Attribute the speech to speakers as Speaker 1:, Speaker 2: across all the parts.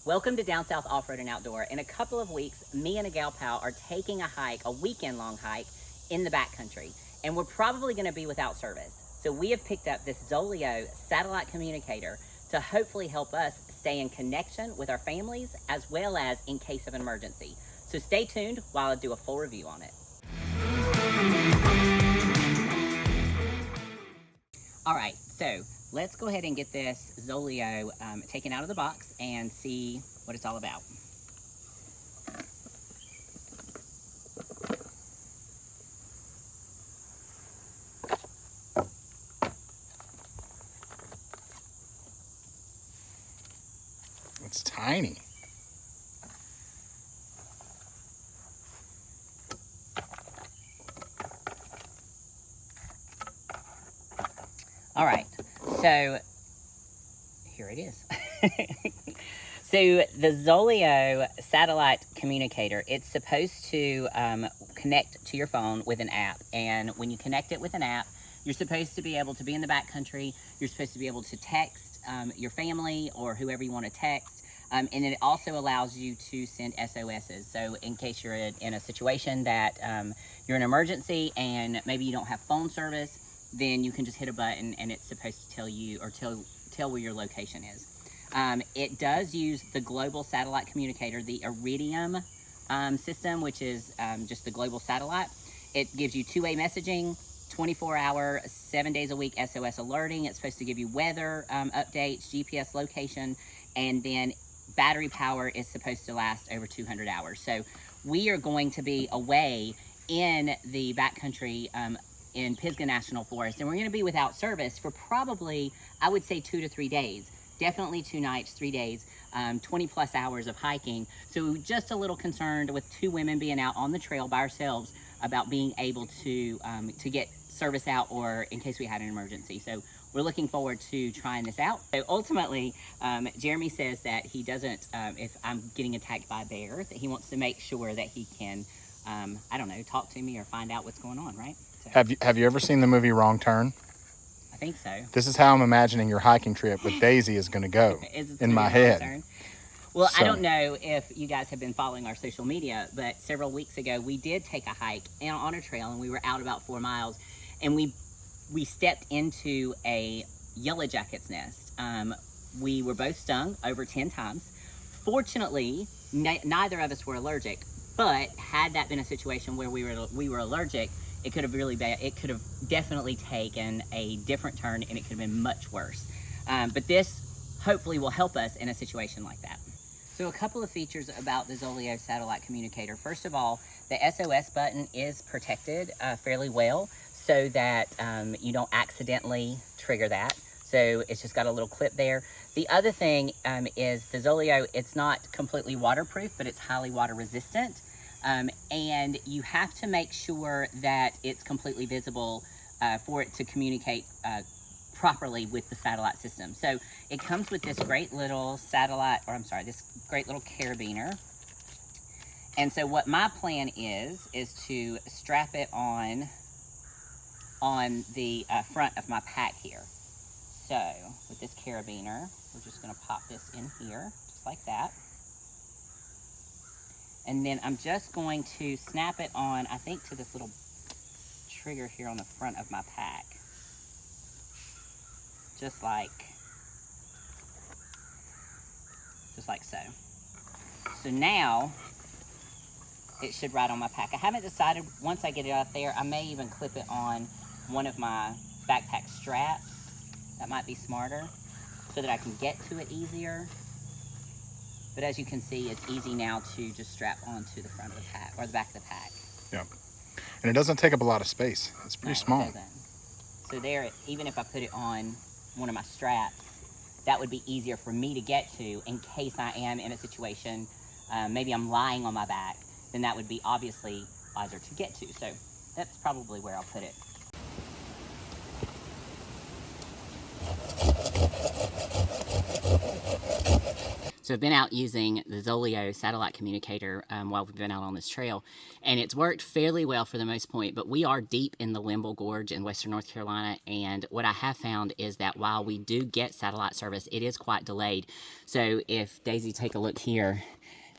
Speaker 1: Welcome to Down South Off-Road and Outdoor. In a couple of weeks, me and a gal pal are taking a hike, a weekend-long hike in the backcountry, and we're probably going to be without service. So we have picked up this Zoleo Satellite Communicator to hopefully help us stay in connection with our families as well as in case of an emergency. So stay tuned while I do a full review on it. All right, so let's go ahead and get this Zoleo taken out of the box and see what it's all about.
Speaker 2: It's tiny.
Speaker 1: All right, so here it is. So the Zoleo Satellite Communicator, it's supposed to connect to your phone with an app. And when you connect it with an app, you're supposed to be able to be in the backcountry. You're supposed to be able to text your family or whoever you want to text. And it also allows you to send SOSs. So in case you're in a situation that you're in an emergency and maybe you don't have phone service, then you can just hit a button and it's supposed to tell you or tell where your location is. It does use the global satellite communicator, the Iridium system, which is just the global satellite. It gives you two-way messaging, 24-hour, 7 days a week SOS alerting. It's supposed to give you weather updates, GPS location, and then battery power is supposed to last over 200 hours. So we are going to be away in the backcountry in Pisgah National Forest, and we're going to be without service for probably, I would say, 2 to 3 days. Definitely 2 nights, 3 days, 20 plus hours of hiking. So just a little concerned with two women being out on the trail by ourselves about being able to get service out or in case we had an emergency. So we're looking forward to trying this out. So ultimately, Jeremy says that he doesn't, if I'm getting attacked by a bear, that he wants to make sure that he can, I don't know, talk to me or find out what's going on, right? So,
Speaker 2: Have you ever seen the movie Wrong Turn?
Speaker 1: I think so.
Speaker 2: This is how I'm imagining your hiking trip with Daisy is going to go in my head.
Speaker 1: Well, so. I don't know if you guys have been following our social media, but several weeks ago we did take a hike on a trail and we were out about 4 miles and we stepped into a yellow jacket's nest. We were both stung over 10 times. Fortunately, neither of us were allergic, but had that been a situation where we were allergic, it could have really been, it could have definitely taken a different turn and it could have been much worse. But this hopefully will help us in a situation like that. So a couple of features about the Zoleo Satellite Communicator. First of all, the SOS button is protected fairly well so that you don't accidentally trigger that. So it's just got a little clip there. The other thing is the Zoleo, it's not completely waterproof, but it's highly water resistant. And you have to make sure that it's completely visible for it to communicate properly with the satellite system. So it comes with this great little this great little carabiner. And so what my plan is to strap it on the front of my pack here. So with this carabiner, we're just gonna pop this in here, just like that. And then I'm just going to snap it on, I think, to this little trigger here on the front of my pack. Just like so. So now, it should ride on my pack. I haven't decided, once I get it out there, I may even clip it on one of my backpack straps. That might be smarter, so that I can get to it easier. But as you can see, it's easy now to just strap onto the front of the pack, or the back of the pack.
Speaker 2: Yeah. And it doesn't take up a lot of space. It's pretty small.
Speaker 1: It doesn't. So there, even if I put it on one of my straps, that would be easier for me to get to in case I am in a situation, maybe I'm lying on my back, then that would be obviously easier to get to. So that's probably where I'll put it. So I've been out using the Zoleo Satellite Communicator while we've been out on this trail, and it's worked fairly well for the most part, but we are deep in the Wimble Gorge in western North Carolina, and what I have found is that while we do get satellite service, it is quite delayed. So if Daisy, take a look here,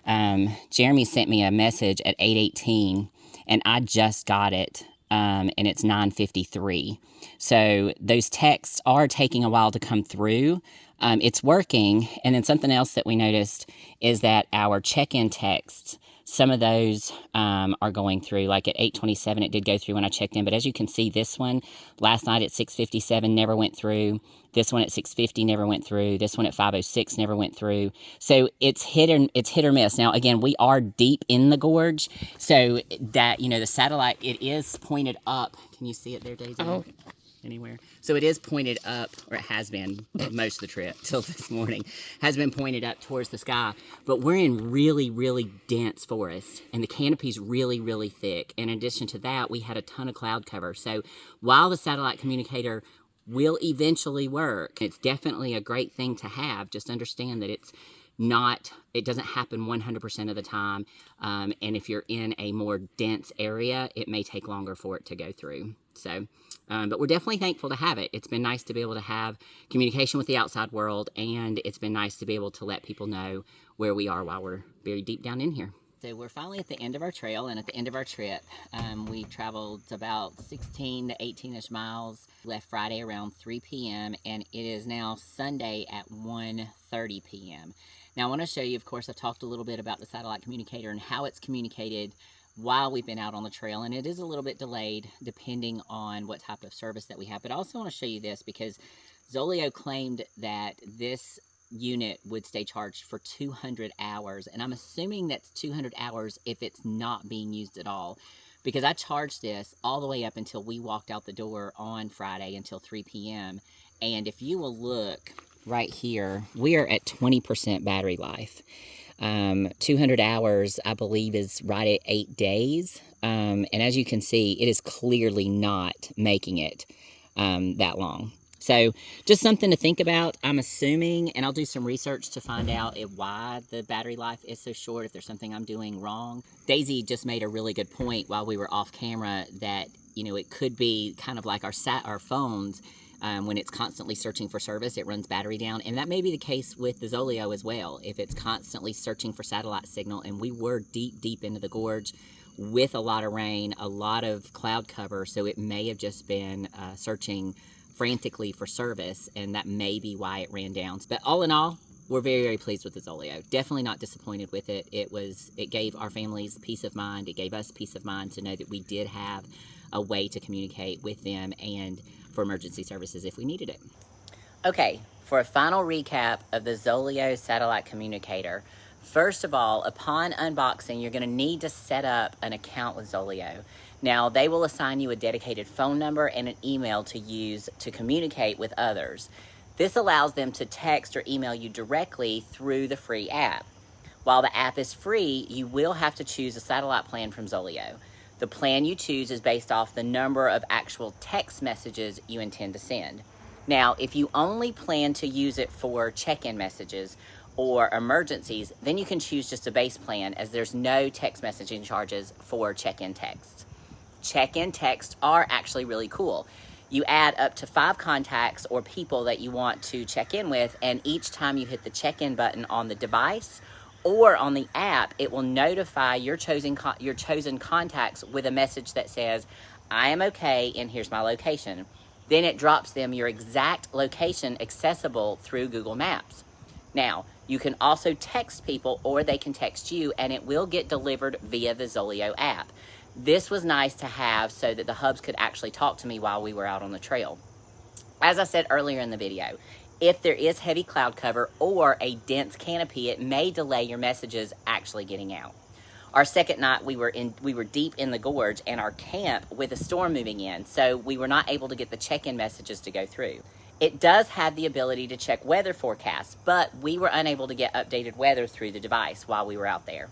Speaker 1: Jeremy sent me a message at 8:18, and I just got it, and it's 9:53. So those texts are taking a while to come through. It's working. And then something else that we noticed is that our check-in texts, some of those are going through. Like at 8:27, it did go through when I checked in. But as you can see, this one last night at 6:57 never went through. This one at 6:50 never went through. This one at 5:06 never went through. So it's hit or miss. Now, again, we are deep in the gorge. So that, the satellite, it is pointed up. Can you see it there, Daisy?
Speaker 3: Oh.
Speaker 1: Anywhere. So it is pointed up, or it has been most of the trip till this morning, has been pointed up towards the sky. But we're in really, really dense forest, and the canopy's really, really thick. In addition to that, we had a ton of cloud cover. So while the satellite communicator will eventually work, it's definitely a great thing to have. Just understand that it doesn't happen 100% of the time. And if you're in a more dense area, it may take longer for it to go through. So, but we're definitely thankful to have it. It's been nice to be able to have communication with the outside world, and it's been nice to be able to let people know where we are while we're very deep down in here. So we're finally at the end of our trail, and at the end of our trip, we traveled about 16 to 18-ish miles. Left Friday around 3 p.m., and it is now Sunday at 1:30 p.m. Now I want to show you, of course, I've talked a little bit about the satellite communicator and how it's communicated while we've been out on the trail, and it is a little bit delayed depending on what type of service that we have. But I also want to show you this because Zoleo claimed that this unit would stay charged for 200 hours, and I'm assuming that's 200 hours if it's not being used at all, because I charged this all the way up until we walked out the door on Friday until 3 p.m. And if you will look right here, we are at 20% battery life. 200 hours, I believe, is right at 8 days. And as you can see, it is clearly not making it that long. So just something to think about. I'm assuming, and I'll do some research to find out why the battery life is so short, if there's something I'm doing wrong. Daisy just made a really good point while we were off camera that, it could be kind of like our phones. When it's constantly searching for service, it runs battery down. And that may be the case with the Zoleo as well. If it's constantly searching for satellite signal, and we were deep, deep into the gorge with a lot of rain, a lot of cloud cover, so it may have just been searching frantically for service, and that may be why it ran down. But all in all, we're very, very pleased with the Zoleo. Definitely not disappointed with it. It gave our families peace of mind. It gave us peace of mind to know that we did have a way to communicate with them and for emergency services if we needed it. Okay, for a final recap of the Zoleo Satellite Communicator, first of all, upon unboxing, you're going to need to set up an account with Zoleo. Now, they will assign you a dedicated phone number and an email to use to communicate with others. This allows them to text or email you directly through the free app. While the app is free, you will have to choose a satellite plan from Zoleo. The plan you choose is based off the number of actual text messages you intend to send. Now, if you only plan to use it for check-in messages or emergencies, then you can choose just a base plan, as there's no text messaging charges for check-in texts. Check-in texts are actually really cool. You add up to 5 contacts or people that you want to check in with, and each time you hit the check-in button on the device or on the app, it will notify your chosen contacts with a message that says, "I am okay, and here's my location." Then it drops them your exact location accessible through Google Maps. Now, you can also text people, or they can text you, and it will get delivered via the Zoleo app. This was nice to have so that the hubs could actually talk to me while we were out on the trail. As I said earlier in the video, if there is heavy cloud cover or a dense canopy, it may delay your messages actually getting out. Our second night, we were deep in the gorge and our camp with a storm moving in, so we were not able to get the check-in messages to go through. It does have the ability to check weather forecasts, but we were unable to get updated weather through the device while we were out there.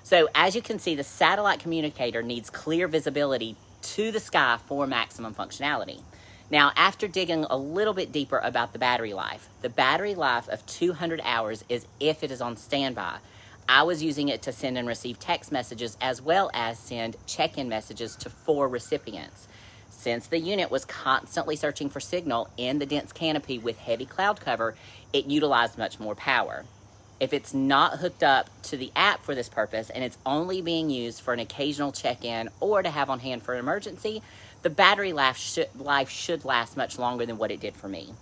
Speaker 1: So as you can see, the satellite communicator needs clear visibility to the sky for maximum functionality. Now, after digging a little bit deeper about the battery life of 200 hours is if it is on standby. I was using it to send and receive text messages as well as send check-in messages to 4 recipients. Since the unit was constantly searching for signal in the dense canopy with heavy cloud cover, it utilized much more power. If it's not hooked up to the app for this purpose and it's only being used for an occasional check-in or to have on hand for an emergency, the battery life should last much longer than what it did for me.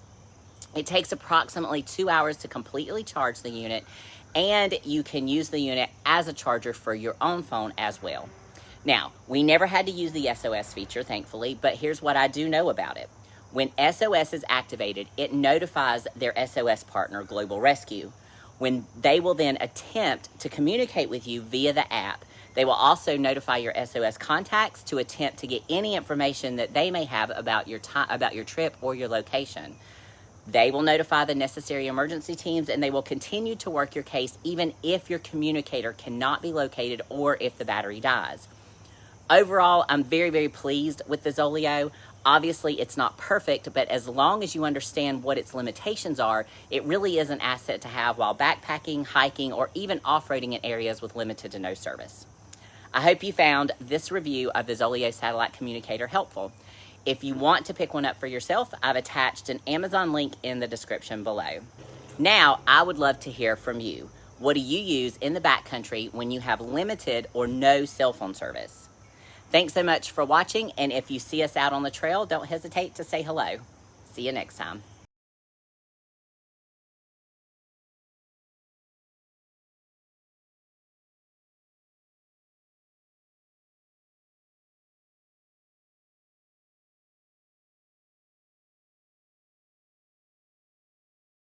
Speaker 1: It takes approximately 2 hours to completely charge the unit, and you can use the unit as a charger for your own phone as well. Now, we never had to use the SOS feature, thankfully, but here's what I do know about it. When SOS is activated, it notifies their SOS partner, Global Rescue. When they will then attempt to communicate with you via the app, they will also notify your SOS contacts to attempt to get any information that they may have about your trip or your location. They will notify the necessary emergency teams, and they will continue to work your case even if your communicator cannot be located or if the battery dies. Overall, I'm very, very pleased with the Zoleo. Obviously, it's not perfect, but as long as you understand what its limitations are, it really is an asset to have while backpacking, hiking, or even off-roading in areas with limited to no service. I hope you found this review of the Zoleo Satellite Communicator helpful. If you want to pick one up for yourself, I've attached an Amazon link in the description below. Now, I would love to hear from you. What do you use in the backcountry when you have limited or no cell phone service? Thanks so much for watching, and if you see us out on the trail, don't hesitate to say hello. See you next time.